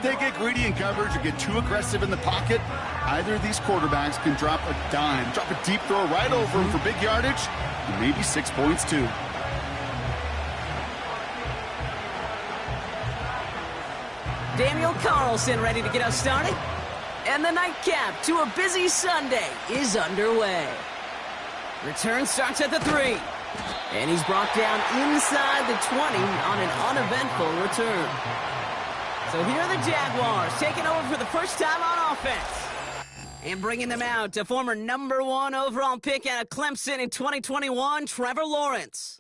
They get greedy in coverage or get too aggressive in the pocket, either of these quarterbacks can drop a dime, drop a deep throw right over him for big yardage, and maybe 6 points too. Daniel Carlson ready to get us started. And the nightcap to a busy Sunday is underway. Return starts at the 3. And he's brought down inside the 20 on an uneventful return. So here are the Jaguars taking over for the first time on offense. And bringing them out to former #1 overall pick out of Clemson in 2021, Trevor Lawrence.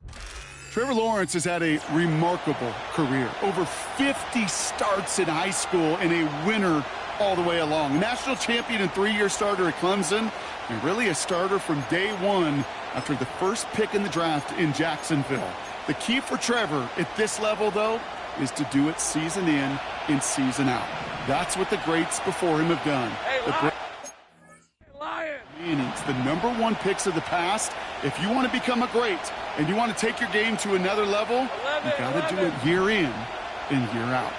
Trevor Lawrence has had a remarkable career. Over 50 starts in high school and a winner all the way along. A national champion and 3-year starter at Clemson, and really a starter from day one after the first pick in the draft in Jacksonville. The key for Trevor at this level, though, is to do it season in and season out. That's what the greats before him have done. It's the #1 picks of the past. If you want to become a great and you want to take your game to another level, you got to do it year in and year out.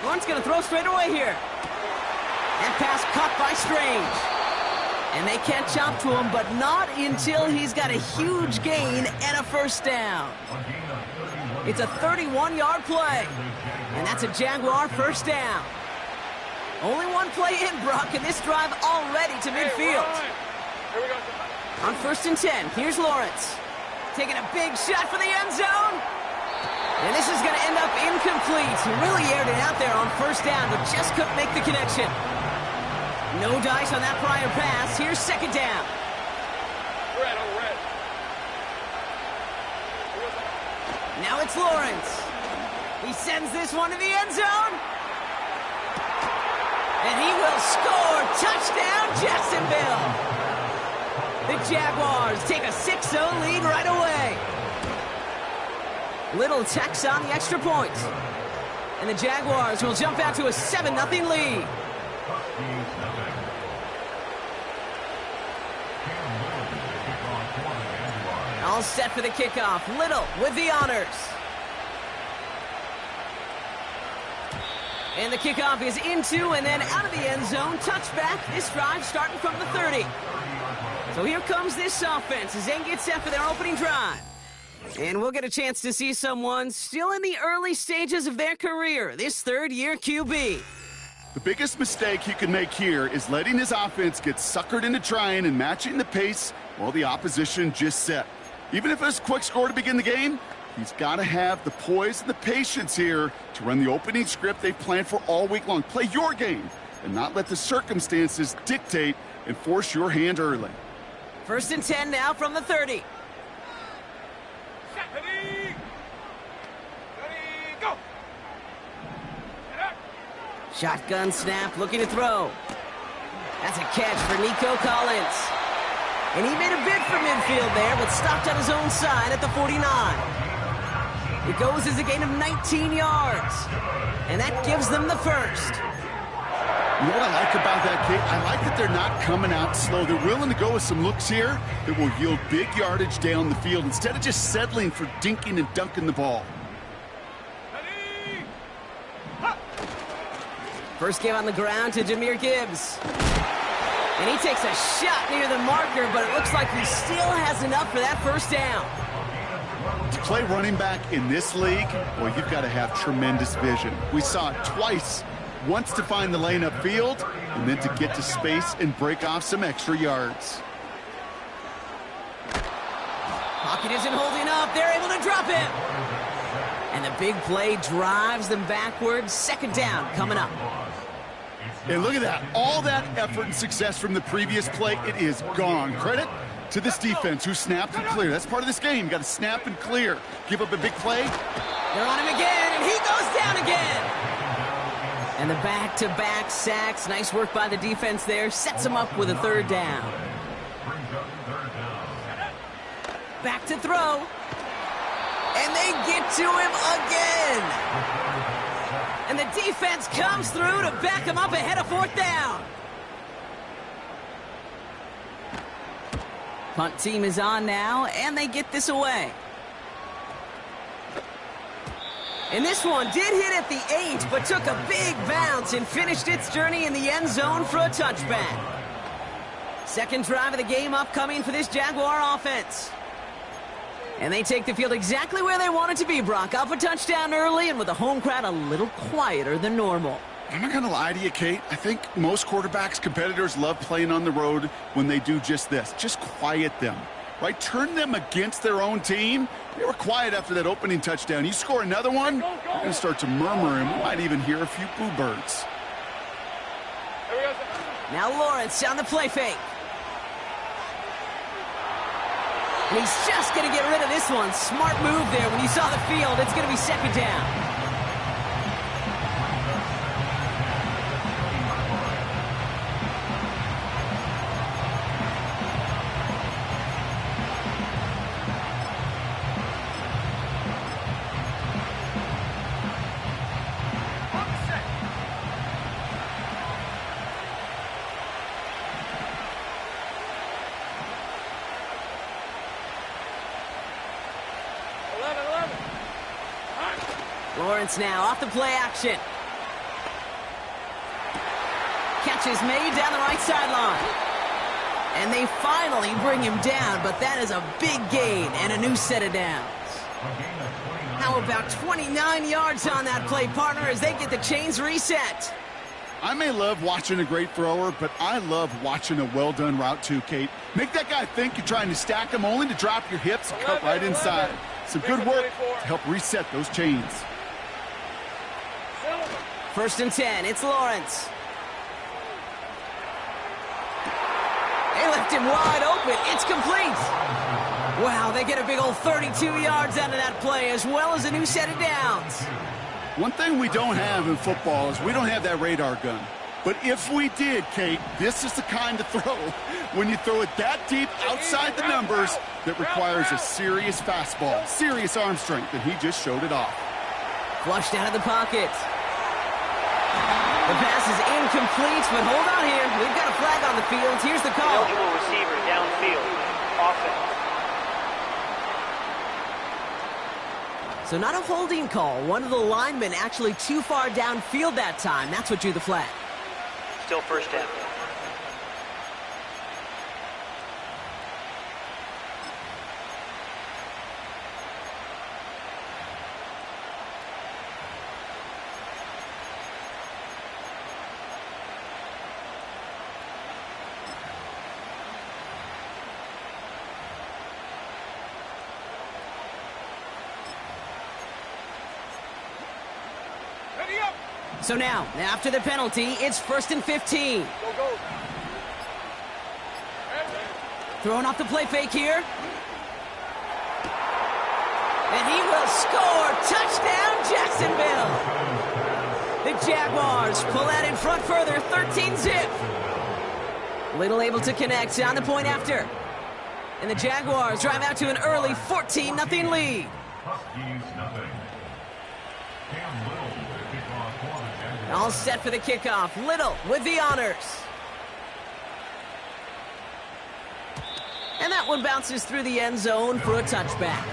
Lawrence going to throw straight away here. And pass caught by Strange. And they catch up to him, but not until he's got a huge gain and a first down. It's a 31-yard play. And that's a Jaguar first down. Only one play in, Brock, and this drive already to midfield. On 1st and 10, here's Lawrence. Taking a big shot for the end zone. And this is going to end up incomplete. He really aired it out there on first down, but just couldn't make the connection. No dice on that prior pass. Here's 2nd down. Now it's Lawrence. He sends this one to the end zone. And he will score. Touchdown, Jacksonville. The Jaguars take a 6-0 lead right away. Little tacks on the extra point. And the Jaguars will jump out to a 7-0 lead. All set for the kickoff. Little with the honors. And the kickoff is into and then out of the end zone. Touchback. This drive starting from the 30. So here comes this offense as they get set for their opening drive. And we'll get a chance to see someone still in the early stages of their career, this 3rd-year QB. The biggest mistake he can make here is letting his offense get suckered into trying and matching the pace while the opposition just set. Even if it's a quick score to begin the game, he's got to have the poise and the patience here to run the opening script they've planned for all week long. Play your game and not let the circumstances dictate and force your hand early. 1st and 10 now from the 30. Ready, go. Shotgun snap, looking to throw. That's a catch for Nico Collins. And he made a bid for midfield there, but stopped on his own side at the 49. It goes as a gain of 19 yards. And that gives them the first. You know what I like about that kick? I like that they're not coming out slow. They're willing to go with some looks here that will yield big yardage down the field instead of just settling for dinking and dunking the ball. First game on the ground to Jahmyr Gibbs. And he takes a shot near the marker, but it looks like he still has enough for that first down. To play running back in this league, well, you've got to have tremendous vision. We saw it twice. Once to find the lane upfield, and then to get to space and break off some extra yards. Pocket isn't holding up. They're able to drop him. And the big play drives them backwards. 2nd down coming up. And look at that. All that effort and success from the previous play, it is gone. Credit to this defense who snapped and cleared. That's part of this game. You got to snap and clear. Give up a big play. They're on him again, and he goes down again. And the back-to-back sacks. Nice work by the defense there. Sets him up with a 3rd down. Back to throw. And they get to him again. And the defense comes through to back him up ahead of 4th down. Punt team is on now, and they get this away. And this one did hit at the 8, but took a big bounce and finished its journey in the end zone for a touchback. Second drive of the game upcoming for this Jaguar offense. And they take the field exactly where they want it to be, Brock. Up a touchdown early and with the home crowd a little quieter than normal. I'm not going to lie to you, Kate. I think most quarterbacks, competitors love playing on the road when they do just this. Just quiet them, right? Turn them against their own team. They were quiet after that opening touchdown. You score another one, they're going to start to murmur, and we might even hear a few boo birds. Now Lawrence on the play fake. And he's just going to get rid of this one. Smart move there. When you saw the field, it's going to be second down. Lawrence now off the play action. Catch is made down the right sideline. And they finally bring him down, but that is a big gain and a new set of downs. How about 29 yards on that play, partner, as they get the chains reset? I may love watching a great thrower, but I love watching a well-done route too, Kate. Make that guy think you're trying to stack him only to drop your hips and cut right inside. Some good work to help reset those chains. First and 10, it's Lawrence. They left him wide open. It's complete. Wow, they get a big old 32 yards out of that play, as well as a new set of downs. One thing we don't have in football is we don't have that radar gun. But if we did, Kate, this is the kind of throw, when you throw it that deep outside the numbers, that requires a serious fastball, serious arm strength, and he just showed it off. Flushed out of the pocket. The pass is incomplete, but hold on here. We've got a flag on the field. Here's the call. Eligible receiver downfield. Offense. So not a holding call. One of the linemen actually too far downfield that time. That's what drew the flag. Still first down. So now, after the penalty, it's first and 15. Go. Throwing off the play fake here. And he will score. Touchdown, Jacksonville. The Jaguars pull out in front further, 13-zip. Little able to connect on the point after. And the Jaguars drive out to an early 14-0 lead. All set for the kickoff. Little with the honors. And that one bounces through the end zone for a touchback.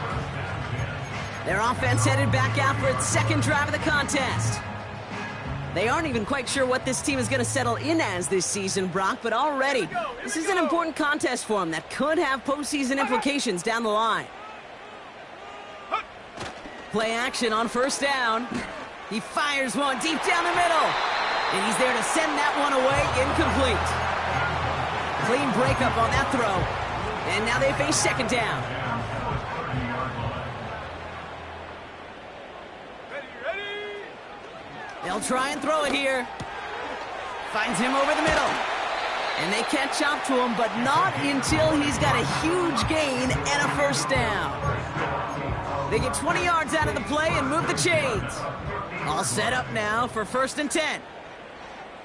Their offense headed back out for its second drive of the contest. They aren't even quite sure what this team is going to settle in as this season, Brock, but already this is an important contest for them that could have postseason implications down the line. Play action on first down. He fires one deep down the middle. And he's there to send that one away, incomplete. Clean breakup on that throw. And now they face second down. Ready. They'll try and throw it here. Finds him over the middle. And they catch up to him, but not until he's got a huge gain and a first down. They get 20 yards out of the play and move the chains. All set up now for first and 10.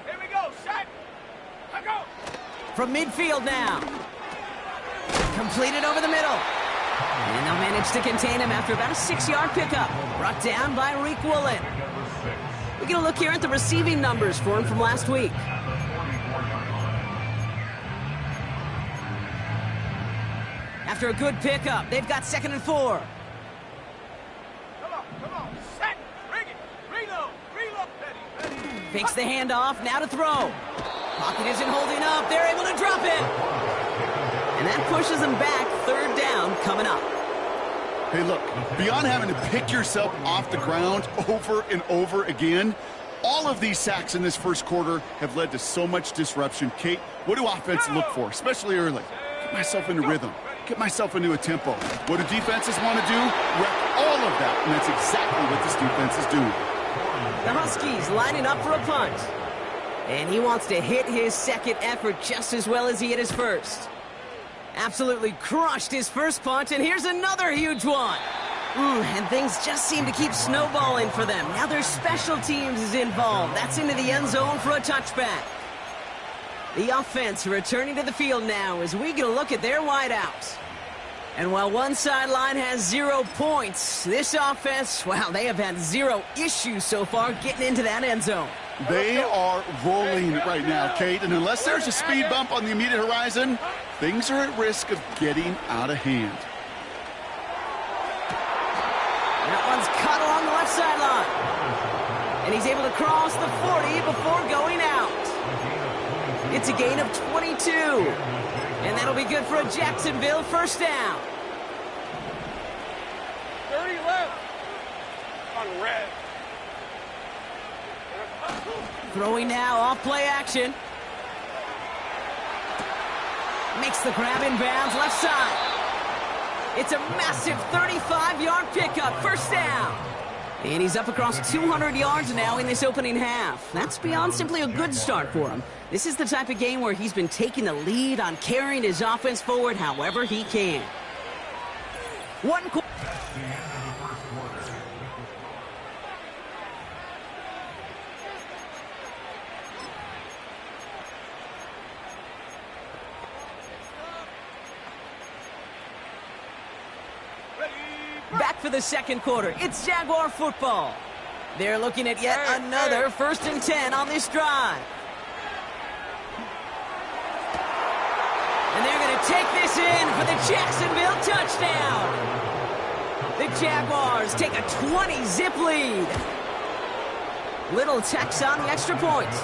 Here we go. Set. I go. From midfield now. Completed over the middle. And they'll manage to contain him after about a 6-yard pickup. Brought down by Reek Woolen. We're going to look here at the receiving numbers for him from last week. After a good pickup, they've got second and 4. Come on. Set. Fakes the handoff, now to throw. Pocket isn't holding up, they're able to drop it. And that pushes them back, third down coming up. Hey, look, beyond having to pick yourself off the ground over and over again, all of these sacks in this first quarter have led to so much disruption. Kate, what do offense look for, especially early? Get myself into rhythm. Get myself into a tempo. What do defenses want to do? Wreck all of that, and that's exactly what this defense is doing. The Huskies lining up for a punt. And he wants to hit his second effort just as well as he hit his first. Absolutely crushed his first punt, and here's another huge one. And things just seem to keep snowballing for them. Now their special teams is involved. That's into the end zone for a touchback. The offense returning to the field now as we get a look at their wideouts. And while one sideline has 0 points, this offense, well, they have had 0 issues so far getting into that end zone. They are rolling right now, Kate, and unless there's a speed bump on the immediate horizon, things are at risk of getting out of hand. That one's cut along the left sideline. And he's able to cross the 40 before going out. It's a gain of 22. And that'll be good for a Jacksonville first down. 30 left. On red. Throwing now, off play action. Makes the grab in bounds, left side. It's a massive 35-yard pickup, first down. And he's up across 200 yards now in this opening half. That's beyond simply a good start for him. This is the type of game where he's been taking the lead on carrying his offense forward however he can. Back for the second quarter. It's Jaguar football. They're looking at yet another 1st and 10 on this drive. And they're going to take this in for the Jacksonville touchdown. The Jaguars take a 20-zip lead. Little tacks on the extra point.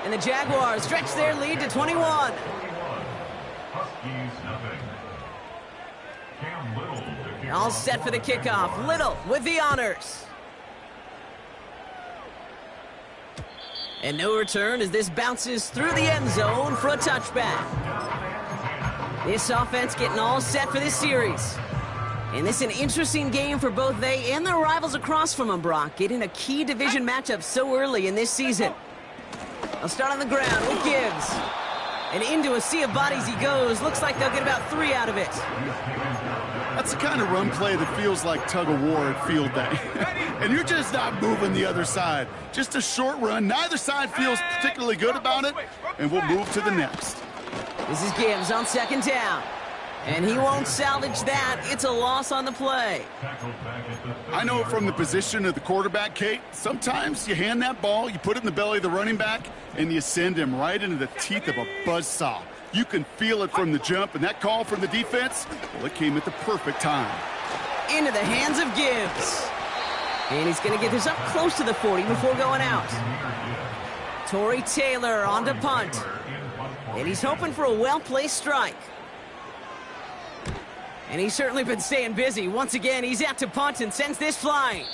And the Jaguars stretch their lead to 21. All set for the kickoff. Little with the honors. And no return as this bounces through the end zone for a touchback. This offense getting all set for this series. And this is an interesting game for both they and their rivals across from them, Brock, getting a key division matchup so early in this season. I'll start on the ground with Gibbs. And into a sea of bodies he goes. Looks like they'll get about 3 out of it. That's the kind of run play that feels like tug-of-war at field day. And you're just not moving the other side. Just a short run. Neither side feels particularly good about it. And we'll move to the next. This is Gibbs on second down. And he won't salvage that. It's a loss on the play. I know from the position of the quarterback, Kate, sometimes you hand that ball, you put it in the belly of the running back, and you send him right into the teeth of a buzzsaw. You can feel it from the jump, and that call from the defense, well, it came at the perfect time. Into the hands of Gibbs. And he's going to get this up close to the 40 before going out. Torrey Taylor on to punt. And he's hoping for a well-placed strike. And he's certainly been staying busy. Once again, he's out to punt and sends this flying.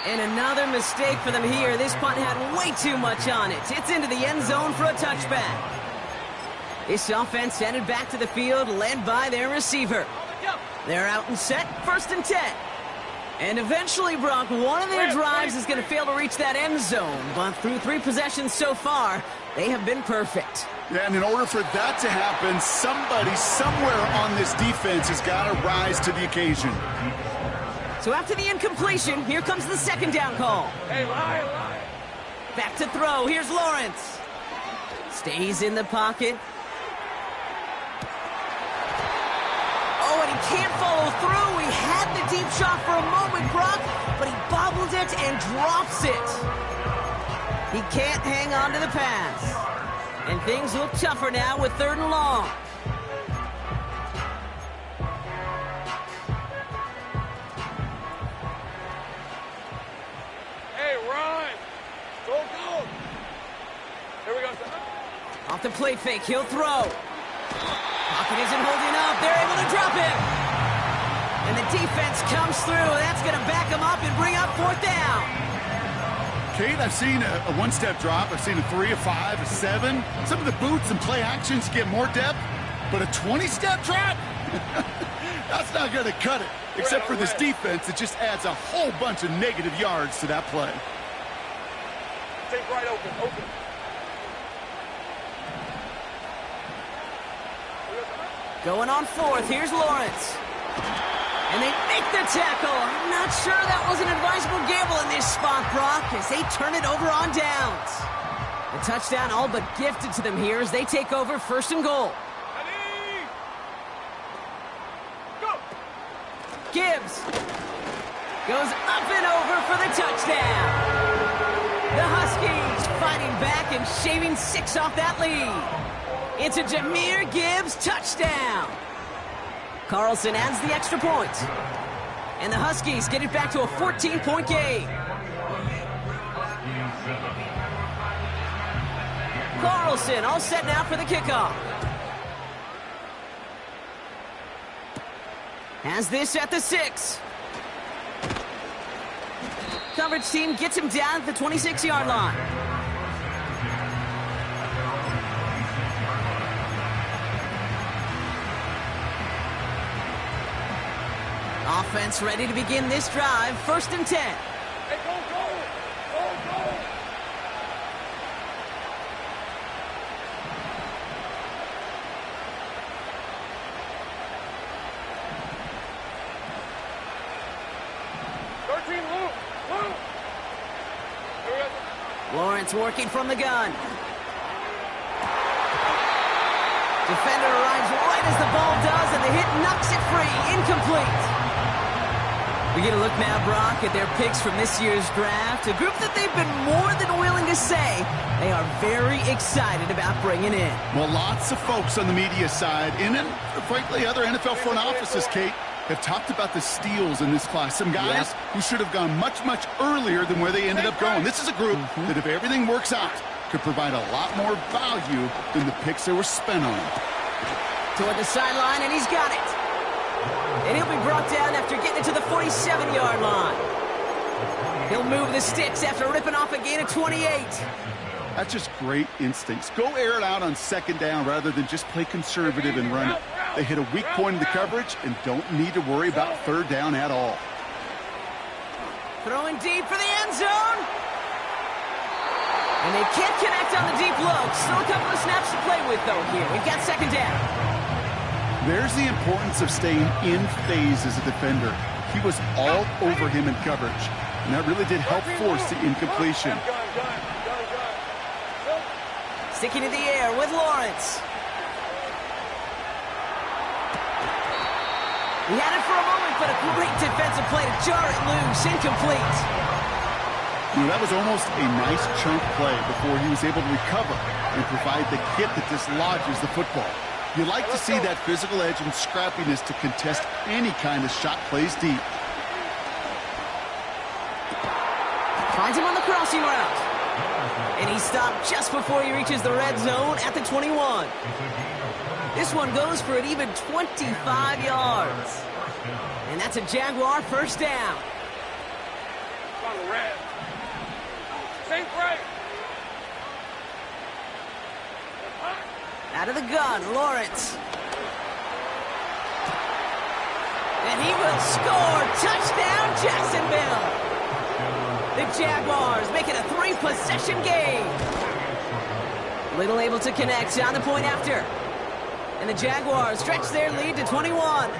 And another mistake for them here. This punt had way too much on it. It's into the end zone for a touchback. This offense headed back to the field, led by their receiver. They're out and set, 1st and 10. And eventually, Brock, one of their drives is going to fail to reach that end zone. But through 3 possessions so far, they have been perfect. Yeah, and in order for that to happen, somebody somewhere on this defense has got to rise to the occasion. So after the incompletion, here comes the second down call. Hey, lie. Back to throw. Here's Lawrence. Stays in the pocket. Oh, and he can't follow through. He had the deep shot for a moment, Brock, but he bobbled it and drops it. He can't hang on to the pass. And things look tougher now with 3rd and long. Hey, run. Go. Off the play fake, he'll throw. Pocket isn't holding up. They're able to drop him. And the defense comes through. That's going to back him up and bring up 4th down. Kate, I've seen a one-step drop. I've seen a 3, a 5, a 7. Some of the boots and play actions get more depth, but a 20-step drop? That's not going to cut it. Except for this defense, it just adds a whole bunch of negative yards to that play. Take right open. Going on 4th, here's Lawrence. And they make the tackle. I'm not sure that was an advisable gamble in this spot, Brock, as they turn it over on downs. The touchdown all but gifted to them here as they take over 1st and goal. Ready? Go! Gibbs goes up and over for the touchdown. The Huskies fighting back and shaving 6 off that lead. It's a Jahmyr Gibbs touchdown. Carlson adds the extra point. And the Huskies get it back to a 14-point game. Carlson all set now for the kickoff. Has this at the 6. Coverage team gets him down at the 26-yard line. Offense ready to begin this drive. 1st and 10. Hey, go! 13, Luke! Lawrence working from the gun. Defender arrives right as the ball does, and the hit knocks it free. Incomplete. We get a look now, Brock, at their picks from this year's draft. A group that they've been more than willing to say they are very excited about bringing in. Well, lots of folks on the media side, and frankly, other NFL front offices, Kate, have talked about the steals in this class. Some guys who should have gone much, much earlier than where they ended up going. This is a group that, if everything works out, could provide a lot more value than the picks that were spent on. Toward the sideline, and he's got it. And he'll be brought down after getting it to the 47-yard line. He'll move the sticks after ripping off a gain of 28. That's just great instincts. Go air it out on 2nd down rather than just play conservative and run it. They hit a weak point in the coverage and don't need to worry about 3rd down at all. Throwing deep for the end zone. And they can't connect on the deep look. Still a couple of snaps to play with, though, here. We've got 2nd down. There's the importance of staying in phase as a defender. He was all over him in coverage, and that really did help force the incompletion. Sticking to the air with Lawrence. He had it for a moment, but a great defensive play to jar it loose. Incomplete. You know, that was almost a nice chunk play before he was able to recover and provide the hit that dislodges the football. You like to see that physical edge and scrappiness to contest any kind of shot plays deep. Finds him on the crossing route. And he stopped just before he reaches the red zone at the 21. This one goes for an even 25 yards. And that's a Jaguar 1st down. Safe right. Out of the gun, Lawrence. And he will score. Touchdown, Jacksonville. The Jaguars make it a 3-possession game. Little able to connect on the point after. And the Jaguars stretch their lead to 21.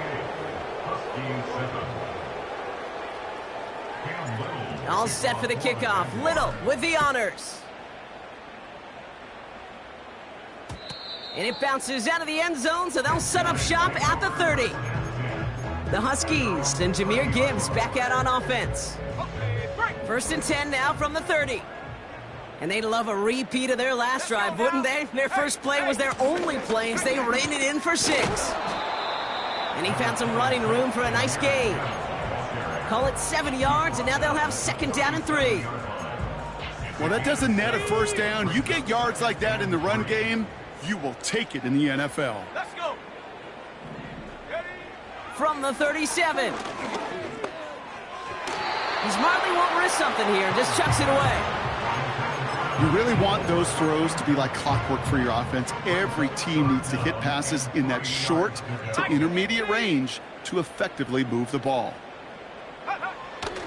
All set for the kickoff. Little with the honors. And it bounces out of the end zone, so they'll set up shop at the 30. The Huskies and Jahmyr Gibbs back out on offense. 1st and 10 now from the 30. And they'd love a repeat of their last drive, wouldn't they? Their first play was their only play as they reined it in for 6. And he found some running room for a nice gain. Call it 7 yards, and now they'll have 2nd down and 3. Well, that doesn't net a first down. You get yards like that in the run game, you will take it in the NFL. Let's go. Ready? From the 37. He smartly won't risk something here. Just chucks it away. You really want those throws to be like clockwork for your offense. Every team needs to hit passes in that short to intermediate range to effectively move the ball.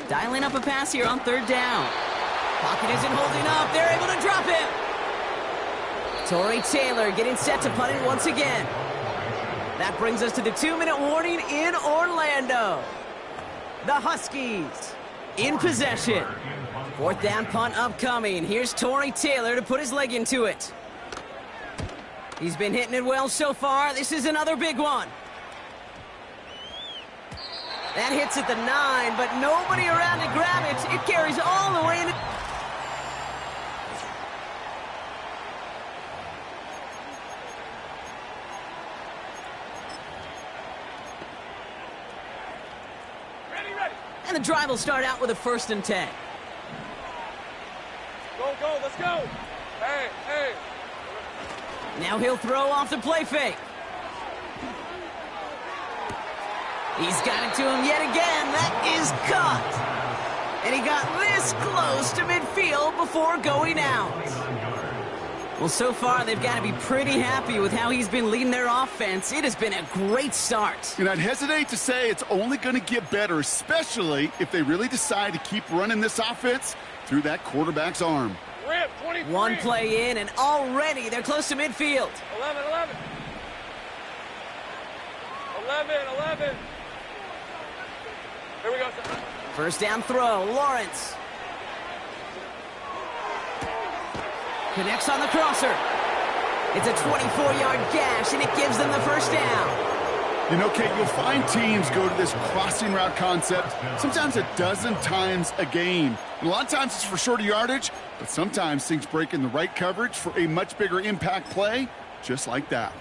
Dialing up a pass here on third down. Pocket isn't holding up. They're able to drop it. Torrey Taylor getting set to punt it once again. That brings us to the 2-minute warning in Orlando. The Huskies in possession. Fourth down punt upcoming. Here's Torrey Taylor to put his leg into it. He's been hitting it well so far. This is another big one. That hits at the 9, but nobody around to grab it. It carries all the way into... Ready. And the drive will start out with a 1st and 10. Go, let's go. Hey. Now he'll throw off the play fake. He's got it to him yet again. That is caught. And he got this close to midfield before going out. Well, so far, they've got to be pretty happy with how he's been leading their offense. It has been a great start. And I'd hesitate to say it's only going to get better, especially if they really decide to keep running this offense through that quarterback's arm. Rip, 23. One play in, and already they're close to midfield. 11. 11. Here we go. First down throw, Lawrence. Connects on the crosser. It's a 24-yard gash, and it gives them the first down. You know, Kate, you'll find teams go to this crossing route concept sometimes a dozen times a game. And a lot of times it's for shorter yardage, but sometimes things break in the right coverage for a much bigger impact play, just like that.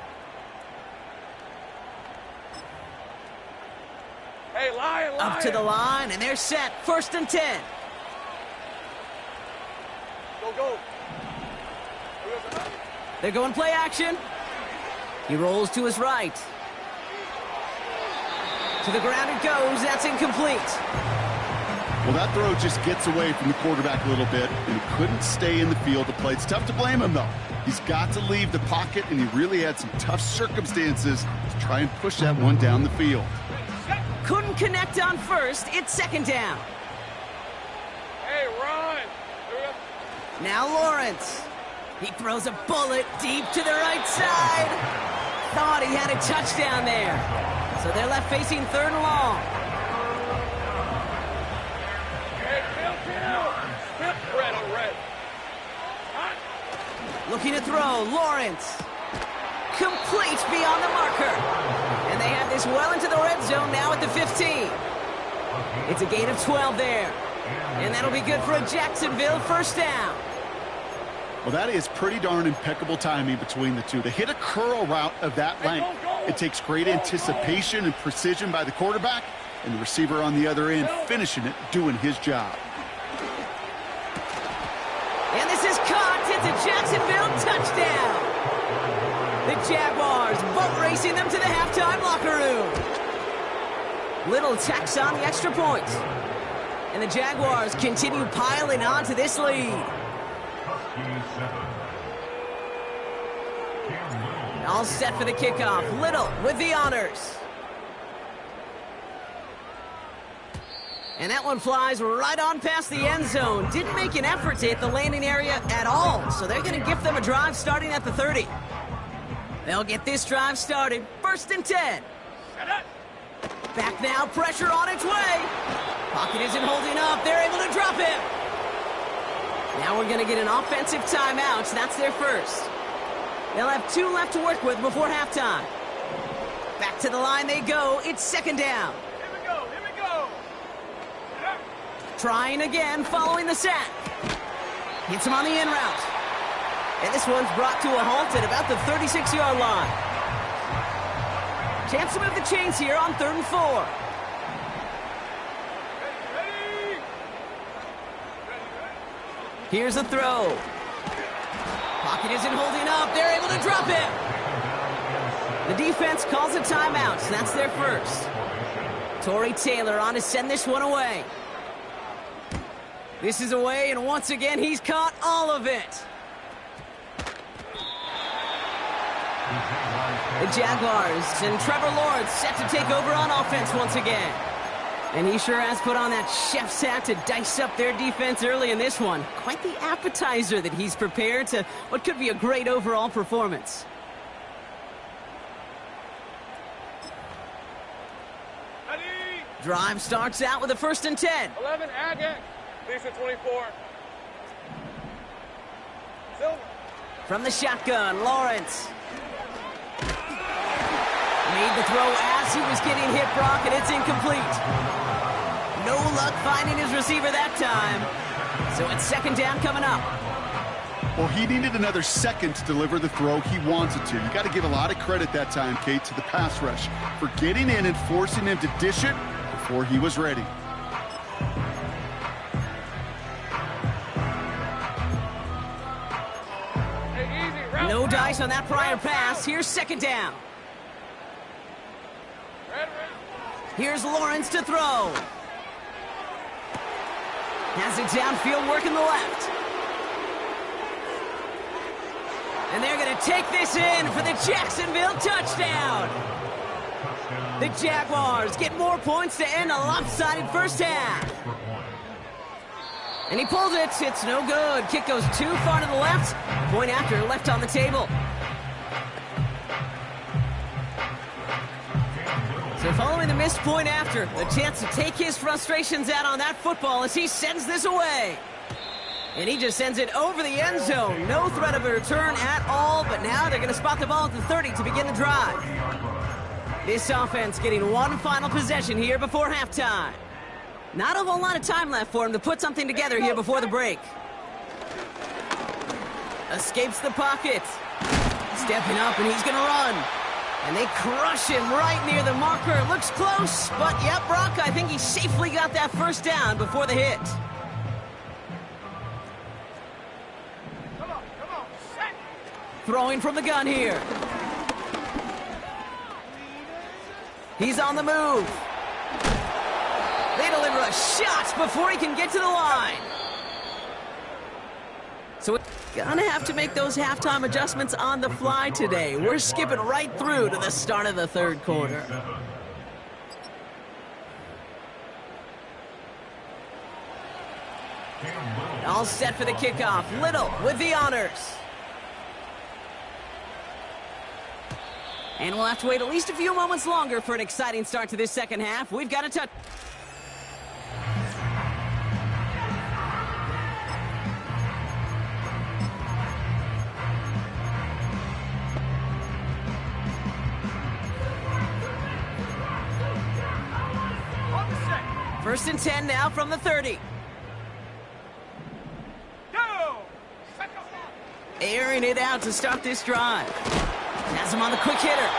Hey, line. Up to the line, and they're set. 1st and 10. Go. They're going play action. He rolls to his right. To the ground it goes. That's incomplete. Well, that throw just gets away from the quarterback a little bit, and he couldn't stay in the field to play. It's tough to blame him, though. He's got to leave the pocket, and he really had some tough circumstances to try and push that one down the field. Couldn't connect on first. It's 2nd down. Hey, run. Now Lawrence. He throws a bullet deep to the right side. Thought he had a touchdown there. So they're left facing 3rd and long. Hey, Bill. Red on red. Looking to throw, Lawrence. Complete beyond the marker. And they have this well into the red zone now at the 15. It's a gain of 12 there. And that'll be good for a Jacksonville first down. Well, that is pretty darn impeccable timing between the two. To hit a curl route of that length, it takes great anticipation and precision by the quarterback, and the receiver on the other end finishing it, doing his job. And this is caught. It's a Jacksonville touchdown. The Jaguars boat racing them to the halftime locker room. Little tax on the extra point. And the Jaguars continue piling on to this lead. All set for the kickoff. Little with the honors. And that one flies right on past the end zone. Didn't make an effort to hit the landing area at all. So they're going to gift them a drive starting at the 30. They'll get this drive started. 1st and 10. Back now, pressure on its way. Pocket isn't holding up. They're able to drop it. Now we're going to get an offensive timeout. That's their first. They'll have 2 left to work with before halftime. Back to the line they go. It's 2nd down. Here we go. Trying again following the sack. Hits him on the in route. And this one's brought to a halt at about the 36-yard line. Chance to move the chains here on 3rd and 4. Here's a throw. Pocket isn't holding up. They're able to drop it. The defense calls a timeout. So that's their first. Torrey Taylor on to send this one away. This is away, and once again, he's caught all of it. The Jaguars and Trevor Lawrence set to take over on offense once again. And he sure has put on that chef's hat to dice up their defense early in this one. Quite the appetizer that he's prepared to what could be a great overall performance. Drive starts out with a 1st and 10. 11, Agate. Lisa 24. Silver. From the shotgun, Lawrence. Made the throw as he was getting hit, Brock, and it's incomplete. No luck finding his receiver that time. So it's 2nd down coming up. Well, he needed another second to deliver the throw he wanted to. You got to give a lot of credit that time, Kate, to the pass rush for getting in and forcing him to dish it before he was ready. No dice on that prior pass. Here's 2nd down. Here's Lawrence to throw. Has it downfield, working the left. And they're going to take this in for the Jacksonville touchdown. The Jaguars get more points to end a lopsided first half. And he pulls it. It's no good. Kick goes too far to the left. Point after, left on the table. So following the missed point after, the chance to take his frustrations out on that football as he sends this away. And he just sends it over the end zone. No threat of a return at all, but now they're going to spot the ball at the 30 to begin the drive. This offense getting one final possession here before halftime. Not a whole lot of time left for him to put something together here before the break. Escapes the pocket. Stepping up, and he's going to run. And they crush him right near the marker. Looks close, but yep, Brock, I think he safely got that 1st down before the hit. Come on, set. Throwing from the gun here. He's on the move. They deliver a shot before he can get to the line. So we're gonna have to make those halftime adjustments on the fly today. We're skipping right through to the start of the 3rd quarter. All set for the kickoff. Little with the honors. And we'll have to wait at least a few moments longer for an exciting start to this 2nd half. We've got a touch. First and 10 now from the 30. Go! Airing it out to start this drive. Has him on the quick hitter.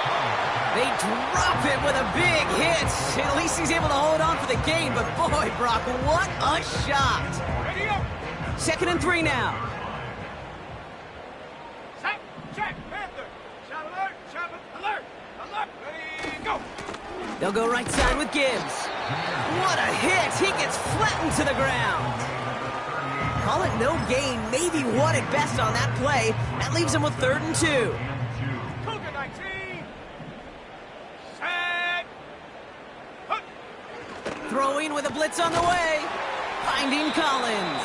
They drop it with a big hit. At least he's able to hold on for the gain, but boy, Brock, what a shot. Ready up. 2nd and 3 now. Set, check, Panther. Shot alert, alert. Ready, go. They'll go right side with Gibbs. What a hit. He gets flattened to the ground. Call it no gain, maybe one at best on that play. That leaves him with 3rd and 2. Cougar 19. Set. Hook. Throwing with a blitz on the way. Finding Collins.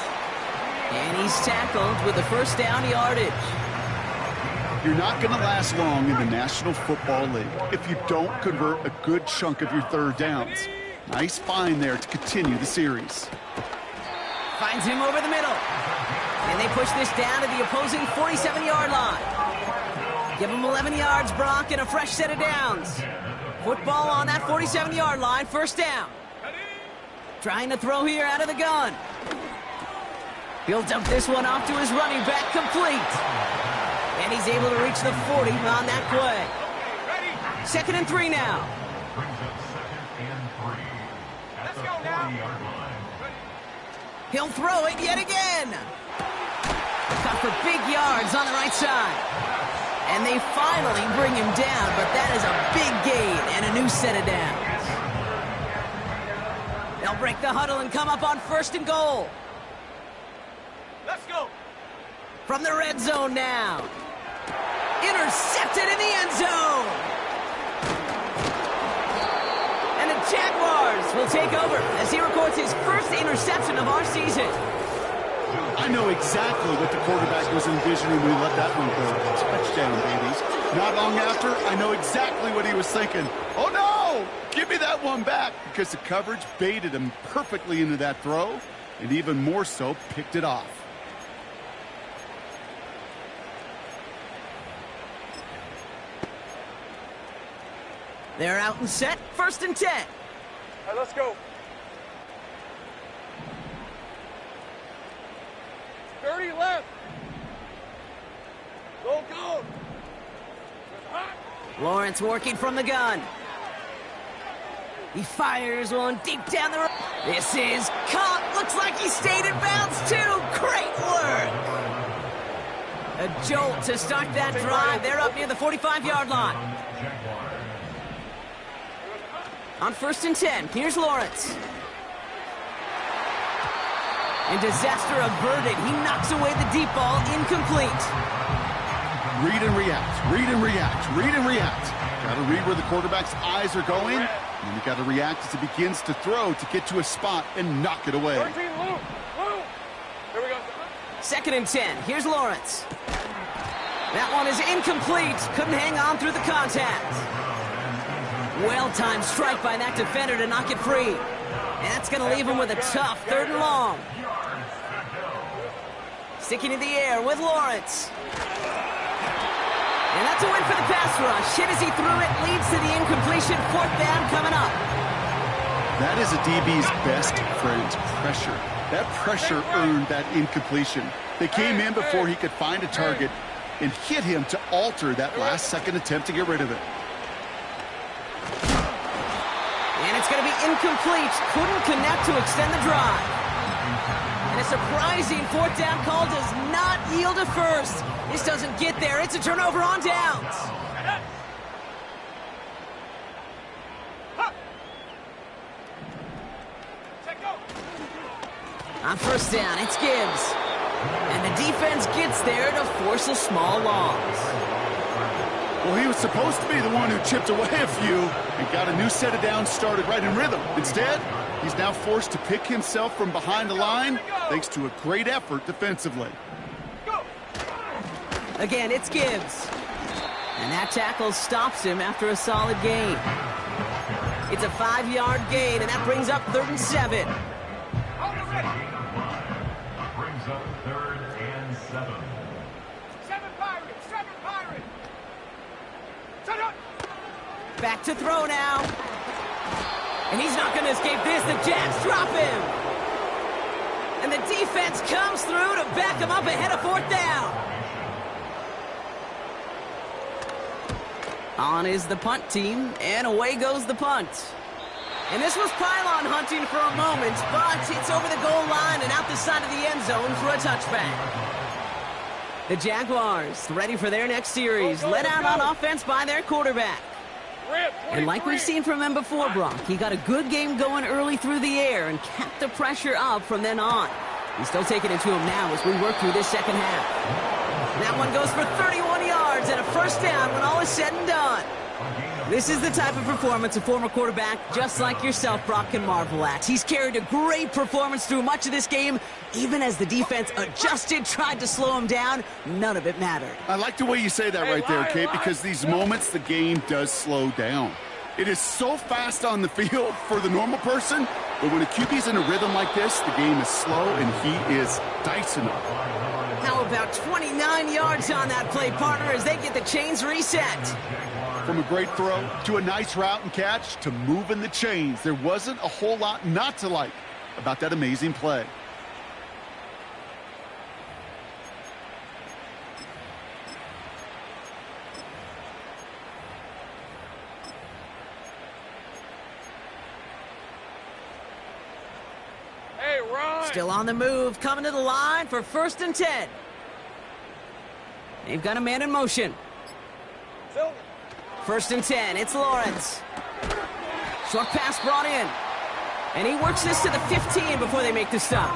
And he's tackled with the 1st down yardage. You're not going to last long in the National Football League if you don't convert a good chunk of your 3rd downs. Nice find there to continue the series. Finds him over the middle. And they push this down to the opposing 47-yard line. Give him 11 yards, Brock, and a fresh set of downs. Football on that 47-yard line, 1st down. Trying to throw here out of the gun. He'll dump this one off to his running back, complete. And he's able to reach the 40 on that play. 2nd and 3 now. Let's go now. He'll throw it yet again. for big yards on the right side. And they finally bring him down, but that is a big gain and a new set of downs. They'll break the huddle and come up on 1st and goal. Let's go. From the red zone now. Intercepted in the end zone. And the Jaguars will take over as he records his first interception of our season. I know exactly what the quarterback was envisioning when he let that one go. Touchdown, babies. Not long after, I know exactly what he was thinking. Oh, no! Give me that one back, because the coverage baited him perfectly into that throw, and even more so, picked it off. They're out and set. 1st and 10. All right, let's go. 30 left. Go, go. Lawrence working from the gun. He fires one deep down the road. This is caught. Looks like he stayed in bounds, too. Great work. A jolt to start that drive. They're up near the 45-yard line. On 1st and 10, here's Lawrence. And disaster averted. He knocks away the deep ball, incomplete. Read and react, read and react, read and react. Got to read where the quarterback's eyes are going, and you got to react as he begins to throw to get to a spot and knock it away. 13, Lou. Here we go. 2nd and 10, here's Lawrence. That one is incomplete. Couldn't hang on through the contact. Well-timed strike by that defender to knock it free. And that's going to leave him with a tough 3rd and long. Sticking in the air with Lawrence. And that's a win for the pass rush. Hit as he threw it, leads to the incompletion. 4th down coming up. That is a DB's best friend, pressure. That pressure earned that incompletion. They came in before he could find a target and hit him to alter that last-second attempt to get rid of it. And it's going to be incomplete. Couldn't connect to extend the drive. And a surprising 4th down call does not yield a first. This doesn't get there. It's a turnover on downs. On 1st down, it's Gibbs. And the defense gets there to force a small loss. Well, he was supposed to be the one who chipped away a few and got a new set of downs started right in rhythm. Instead, he's now forced to pick himself from behind the line thanks to a great effort defensively. Again, it's Gibbs. And that tackle stops him after a solid gain. It's a 5-yard gain, and that brings up 3rd and 7. Brings up 3rd and 7. 7 Pirates, 7 Pirates. Set up. Back to throw now. And he's not going to escape this. The Jags drop him. And the defense comes through to back him up ahead of 4th down. On is the punt team, and away goes the punt. And this was pylon hunting for a moment, but it's over the goal line and out the side of the end zone for a touchback. The Jaguars ready for their next series, led out on offense by their quarterback. And like we've seen from him before, Brock, he got a good game going early through the air and kept the pressure up from then on. He's still taking it to him now as we work through this second half. That one goes for 31 yards and a 1st down when all is said and done. This is the type of performance a former quarterback just like yourself, Brock, can marvel at. He's carried a great performance through much of this game. Even as the defense adjusted, tried to slow him down, none of it mattered. I like the way you say that right there, Kate, because these moments the game does slow down. It is so fast on the field for the normal person, but when a QB's in a rhythm like this, the game is slow and he is dicing up. How about 29 yards on that play, partner, as they get the chains reset? From a great throw to a nice route and catch to moving the chains, there wasn't a whole lot not to like about that amazing play. Hey, Ron. Still on the move, coming to the line for 1st and 10. They've got a man in motion. First and 10, it's Lawrence. Short pass brought in. And he works this to the 15 before they make the stop.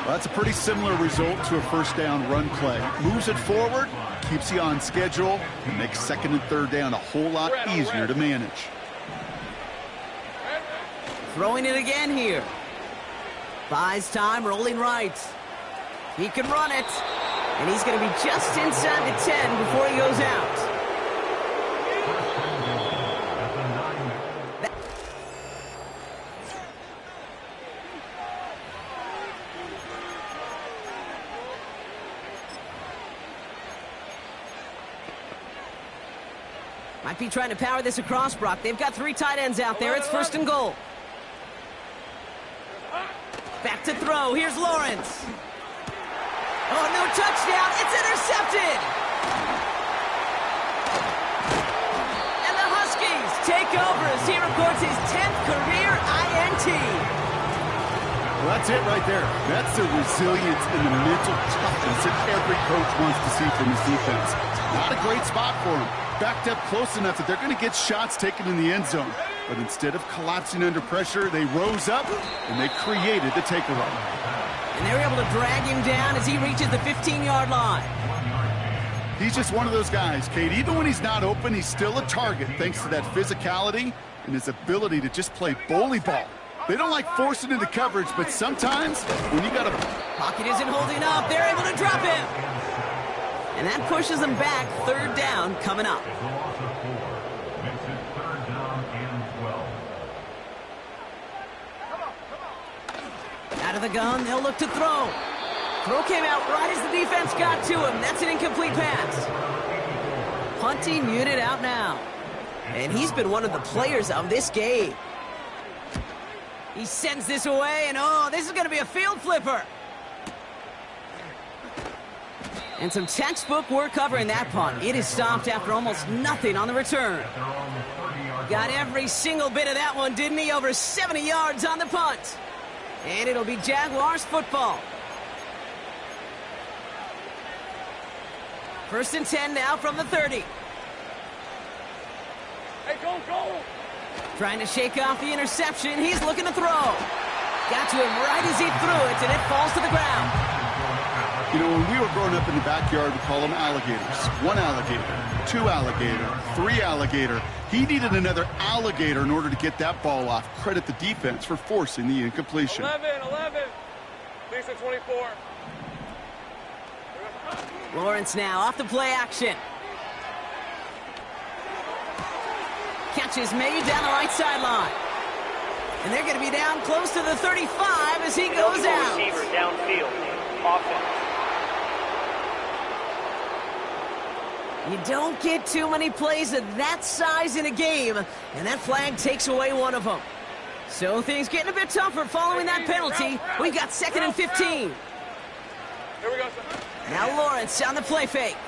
Well, that's a pretty similar result to a first down run play. Moves it forward, keeps you on schedule, and makes second and third down a whole lot easier to manage. Throwing it again here. Buys time, rolling right. He can run it. And he's going to be just inside the 10 before he goes out. Might be trying to power this across, Brock. They've got 3 tight ends out there. It's first and goal. Back to throw. Here's Lawrence. Oh, no touchdown. It's intercepted. And the Huskies take over as he records his 10th career INT. Well, that's it right there. That's the resilience and the mental toughness that every coach wants to see from his defense. Not a great spot for him. Backed up close enough that they're going to get shots taken in the end zone. But instead of collapsing under pressure, they rose up and they created the takeaway. And they were able to drag him down as he reaches the 15-yard line. He's just one of those guys, Kate. Even when he's not open, he's still a target thanks to that physicality and his ability to just play bully ball. They don't like forcing into coverage, but sometimes when you got a... Pocket isn't holding up. They're able to drop him. And that pushes them back. Third down coming up. Out of the gun, they'll look to throw. Throw came out right as the defense got to him. That's an incomplete pass. Punting unit out now. And he's been one of the players of this game. He sends this away, and oh, this is going to be a field flipper. And some textbook work covering that punt. It is stopped after almost nothing on the return. Got every single bit of that one, didn't he? Over 70 yards on the punt. And it'll be Jaguars football. First and 10 now from the 30. Hey, go! Trying to shake off the interception. He's looking to throw. Got to him right as he threw it, and it falls to the ground. You know, when we were growing up in the backyard, we call them alligators. 1 alligator, 2 alligator, 3 alligator. He needed another alligator in order to get that ball off. Credit the defense for forcing the incompletion. 11. Lisa 24. Lawrence now off the play action. Catch is made down the right sideline. And they're going to be down close to the 35 as he goes out. Receiver downfield. Offense. You don't get too many plays of that size in a game, and that flag takes away one of them. So things getting a bit tougher following that penalty. We got second and 15. Here we go, sir. Now Lawrence on the play fake.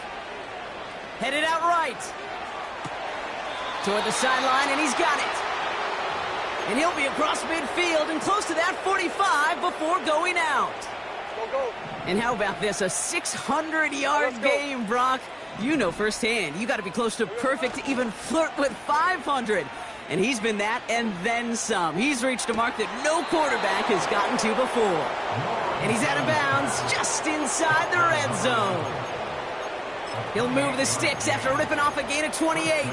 Headed out right. Toward the sideline, and he's got it. And he'll be across midfield and close to that 45 before going out. Go. And how about this? A 600-yard game, Brock. You know firsthand, you got to be close to perfect to even flirt with 500. And he's been that and then some. He's reached a mark that no quarterback has gotten to before. And he's out of bounds just inside the red zone. He'll move the sticks after ripping off a gain of 28.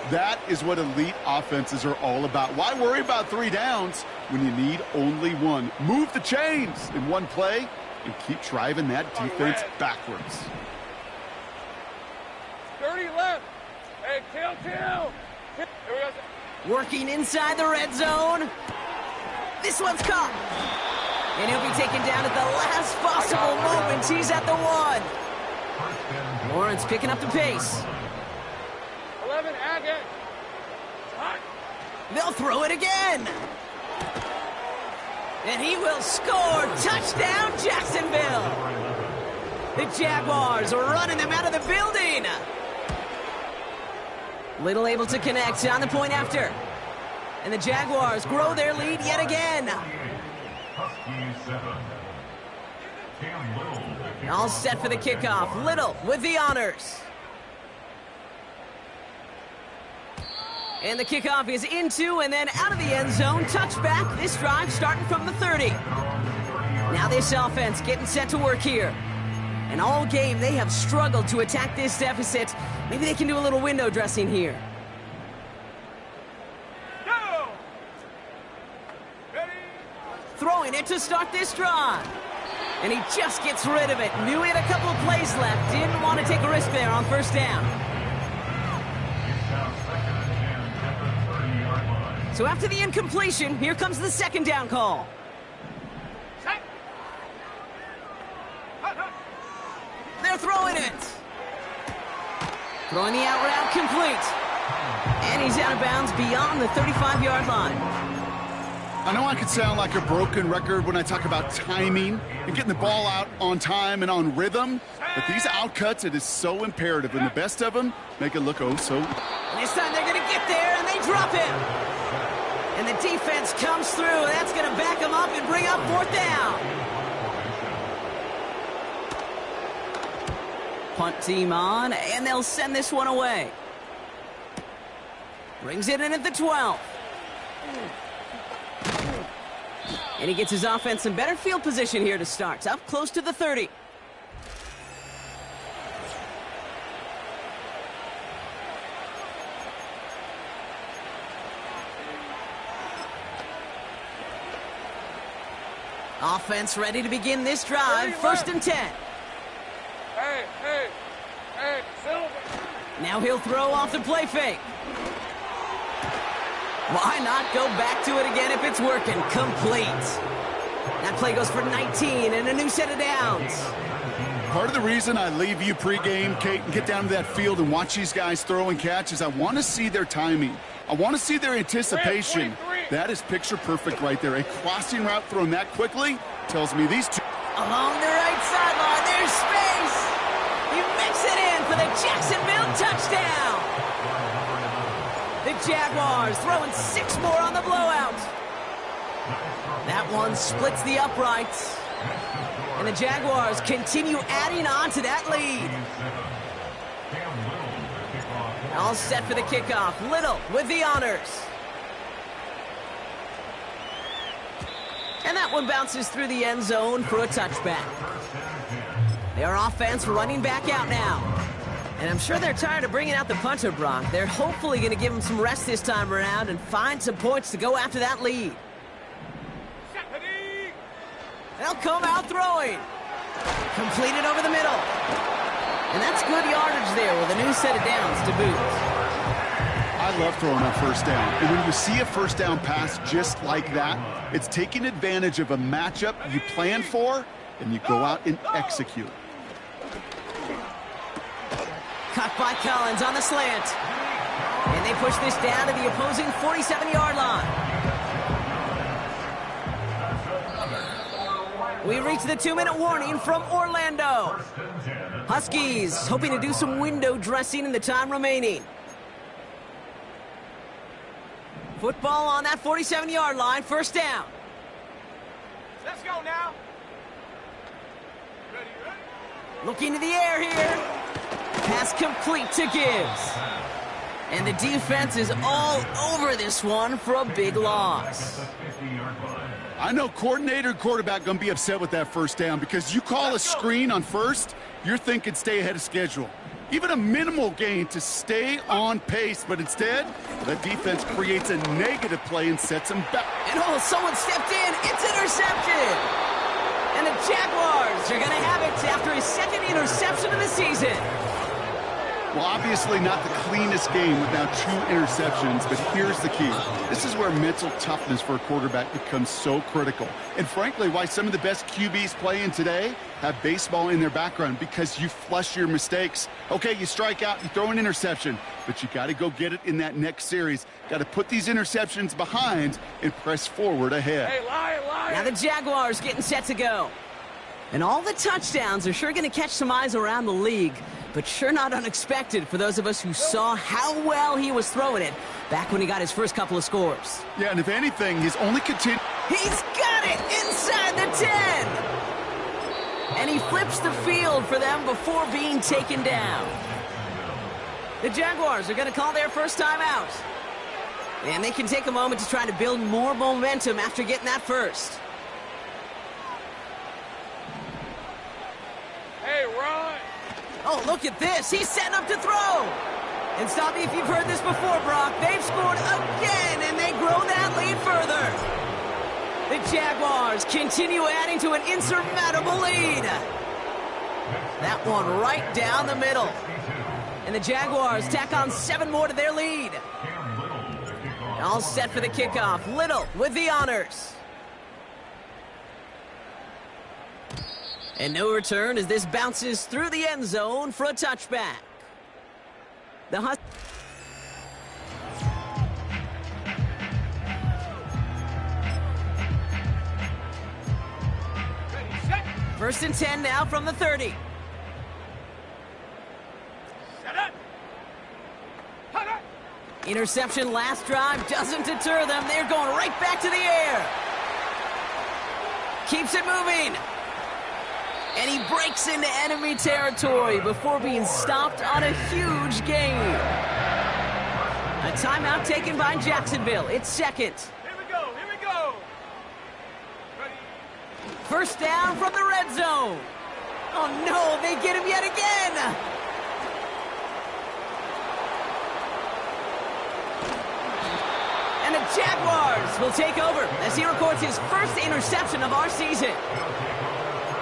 That is what elite offenses are all about. Why worry about 3 downs when you need only 1? Move the chains in one play and keep driving that defense backwards. 30 left. Hey, kill. Here we go, sir. Working inside the red zone. This one's caught. And he'll be taken down at the last possible moment. He's at the 1. Lawrence picking up the pace. 11, again. Hot. They'll throw it again. And he will score. Touchdown, Jacksonville. The Jaguars are running them out of the building. Little able to connect on the point after. And the Jaguars grow their lead yet again. All set for the kickoff. Little with the honors. And the kickoff is into and then out of the end zone. Touchback. This drive starting from the 30. Now this offense getting set to work here. And all game they have struggled to attack this deficit. Maybe they can do a little window dressing here. Go! Ready? Throwing it to start this drive. And he just gets rid of it. Knew he had a couple of plays left. Didn't want to take a risk there on first down. So after the incompletion, here comes the second down call. Set. Hut, hut. They're throwing it. Throwing the out route complete. And he's out of bounds beyond the 35-yard line. I know I could sound like a broken record when I talk about timing and getting the ball out on time and on rhythm, but these outcuts, it is so imperative, and the best of them make it look oh so. And this time they're going to get there, and they drop him. And the defense comes through. That's going to back him up and bring up fourth down. Punt team on, and they'll send this one away. Brings it in at the 12. And he gets his offense in better field position here to start. Up close to the 30. Offense ready to begin this drive. First and 10. Hey, hey, hey, Silver. Now he'll throw off the play fake. Why not go back to it again if it's working? Complete. That play goes for 19 and a new set of downs. Part of the reason I leave you pregame, Kate, and get down to that field and watch these guys throw and catch is I want to see their timing. I want to see their anticipation. That is picture perfect right there. A crossing route thrown that quickly tells me these two. Along the right sideline, there's space. He makes it in for the Jacksonville touchdown. The Jaguars throwing 6 more on the blowout. That one splits the uprights. And the Jaguars continue adding on to that lead. All set for the kickoff. Little with the honors. And that one bounces through the end zone for a touchback. Their offense running back out now. And I'm sure they're tired of bringing out the punter, Brock. They're hopefully going to give him some rest this time around and find some points to go after that lead. They'll come out throwing. Completed over the middle. And that's good yardage there with a new set of downs to boot. I love throwing on first down. And when you see a first down pass just like that, it's taking advantage of a matchup you plan for, and you go out and execute. Cut by Collins on the slant. And they push this down to the opposing 47-yard line. We reach the 2-minute warning from Orlando. Huskies hoping to do some window dressing in the time remaining. Football on that 47-yard line, first down. Let's go now. Ready, ready? Looking to the air here. Pass complete to Gibbs. And the defense is all over this one for a big loss. I know coordinator and quarterback going to be upset with that first down because you call a screen on first, you're thinking stay ahead of schedule. Even a minimal gain to stay on pace, but instead, the defense creates a negative play and sets them back. And oh, someone stepped in. It's intercepted. And the Jaguars are going to have it after his second interception of the season. Well, obviously not the cleanest game without 2 interceptions, but here's the key. This is where mental toughness for a quarterback becomes so critical. And frankly, why some of the best QBs playing today have baseball in their background, because you flush your mistakes. Okay, you strike out, you throw an interception, but you got to go get it in that next series. Got to put these interceptions behind and press forward ahead. Hey, lion, lion. Now the Jaguars getting set to go. And all the touchdowns are sure going to catch some eyes around the league, but sure not unexpected for those of us who saw how well he was throwing it back when he got his first couple of scores. Yeah, and if anything, he's only continued. He's got it inside the 10. And he flips the field for them before being taken down. The Jaguars are going to call their first timeout. And they can take a moment to try to build more momentum after getting that first. Hey, run! Oh, look at this. He's setting up to throw. And stop me if you've heard this before, Brock. They've scored again, and they grow that lead further. The Jaguars continue adding to an insurmountable lead. That one right down the middle. And the Jaguars tack on 7 more to their lead. All set for the kickoff. Little with the honors. And no return as this bounces through the end zone for a touchback. The Ready, set, 1st and 10 now from the 30. set up! Hold up! Interception last drive doesn't deter them. They're going right back to the air. Keeps it moving. And he breaks into enemy territory before being stopped on a huge gain. A timeout taken by Jacksonville. It's second. Here we go, here we go! Ready, 1st down from the red zone. Oh no, they get him yet again. And the Jaguars will take over as he records his first interception of our season.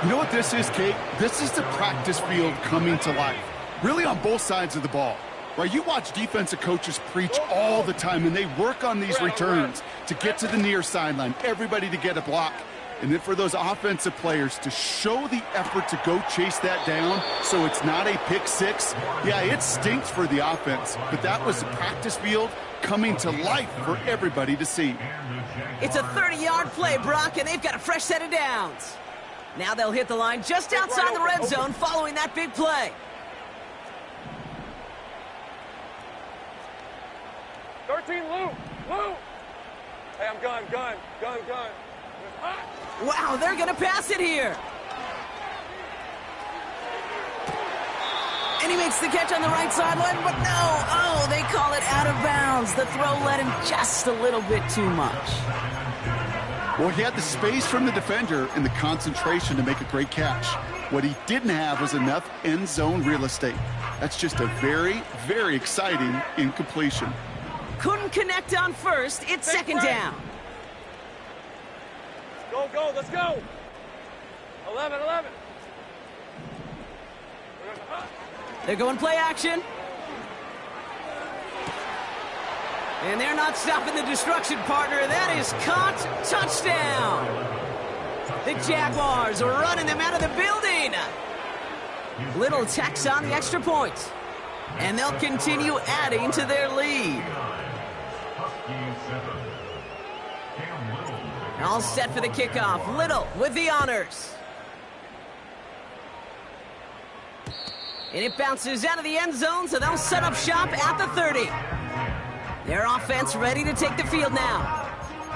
You know what this is, Kate? This is the practice field coming to life, really on both sides of the ball. Right, you watch defensive coaches preach all the time, and they work on these returns to get to the near sideline, everybody to get a block. And then for those offensive players to show the effort to go chase that down so it's not a pick six, yeah, it stinks for the offense. But that was the practice field coming to life for everybody to see. It's a 30-yard play, Brock, and they've got a fresh set of downs. Now they'll hit the line just outside the red zone following that big play. 13, Lou! Lou! Hey, I'm gun. Hot! Wow, they're going to pass it here. And he makes the catch on the right sideline, but no. Oh, they call it out of bounds. The throw led him just a little bit too much. Well, he had the space from the defender and the concentration to make a great catch. What he didn't have was enough end zone real estate. That's just a very, very exciting incompletion. Couldn't connect on first. It's second down. Go, let's go! 11. They're going play action. And they're not stopping the destruction, partner. That is caught. Touchdown. The Jaguars are running them out of the building. Little tacks on the extra point. And they'll continue adding to their lead. All set for the kickoff. Little with the honors. And it bounces out of the end zone, so they'll set up shop at the 30. Their offense ready to take the field now.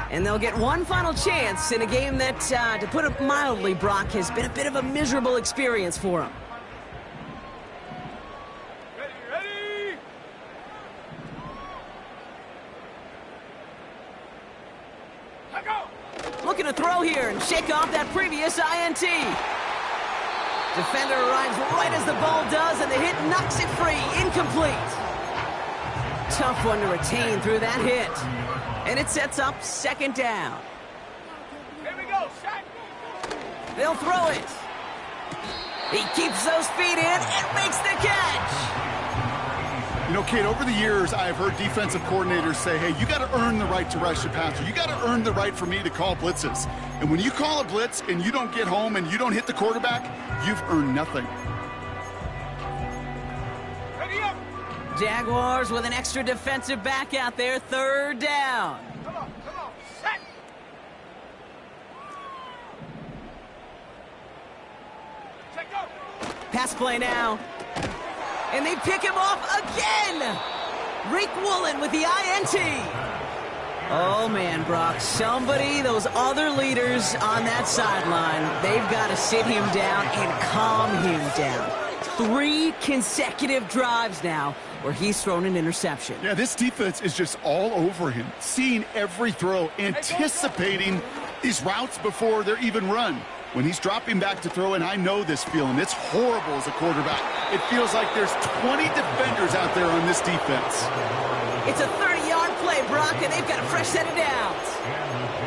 And they'll get one final chance in a game that, to put it mildly, Brock, has been a bit of a miserable experience for them. Ready! Let go! Looking to throw here and shake off that previous INT. Defender arrives right as the ball does, and the hit knocks it free. Incomplete. Tough one to retain through that hit. And it sets up second down. Here we go, set! They'll throw it. He keeps those feet in and makes the catch. You know, Kate, over the years, I've heard defensive coordinators say, hey, you got to earn the right to rush the passer. You got to earn the right for me to call blitzes. And when you call a blitz and you don't get home and you don't hit the quarterback, you've earned nothing. Ready up! Jaguars with an extra defensive back out there. Third down. Come on, set! Check go! Pass play now. And they pick him off again. Reek Woolen with the INT. Oh, man, Brock, those other leaders on that sideline, they've got to sit him down and calm him down. 3 consecutive drives now where he's thrown an interception. Yeah, this defense is just all over him, seeing every throw, anticipating these routes before they're even run. When he's dropping back to throw, and I know this feeling, it's horrible as a quarterback. It feels like there's 20 defenders out there on this defense. It's a 30-yard play, Brock, and they've got a fresh set of downs.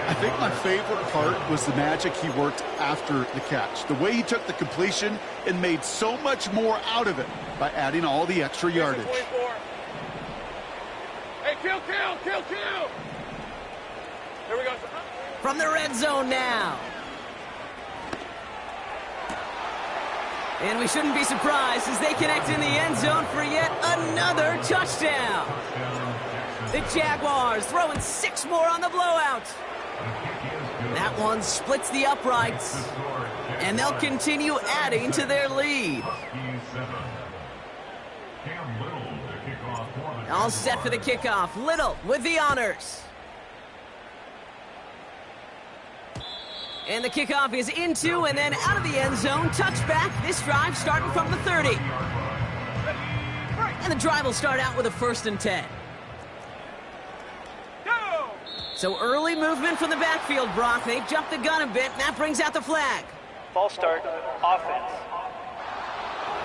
I think my favorite part was the magic he worked after the catch. The way he took the completion and made so much more out of it by adding all the extra yardage. Hey, kill! Here we go. From the red zone now. And we shouldn't be surprised as they connect in the end zone for yet another touchdown. The Jaguars throwing 6 more on the blowout. That one splits the uprights. And they'll continue adding to their lead. All set for the kickoff. Little with the honors. And the kickoff is into and then out of the end zone. Touchback. This drive starting from the 30. And the drive will start out with a 1st and 10. Go! So early movement from the backfield, Brock. They've jumped the gun a bit, and that brings out the flag. False start, offense.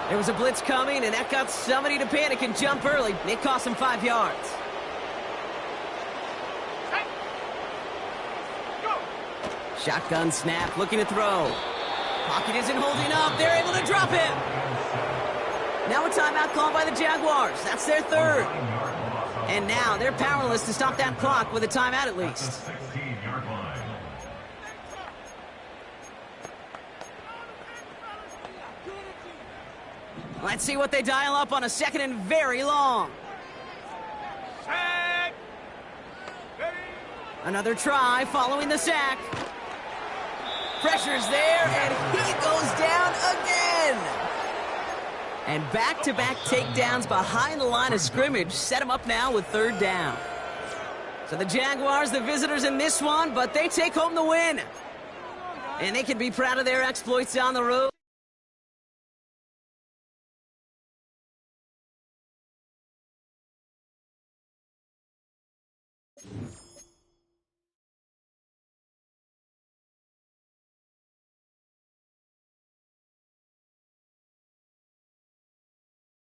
There was a blitz coming, and that got somebody to panic and jump early. It cost them 5 yards. Shotgun snap, looking to throw. Pocket isn't holding up. They're able to drop him. Now a timeout called by the Jaguars. That's their 3rd. And now they're powerless to stop that clock with a timeout at least. Let's see what they dial up on a 2nd and very long. Sack! Another try following the sack. Pressure's there, and he goes down again. And back-to-back takedowns behind the line of scrimmage set him up now with 3rd down. So the Jaguars, the visitors in this one, but they take home the win. And they can be proud of their exploits down the road.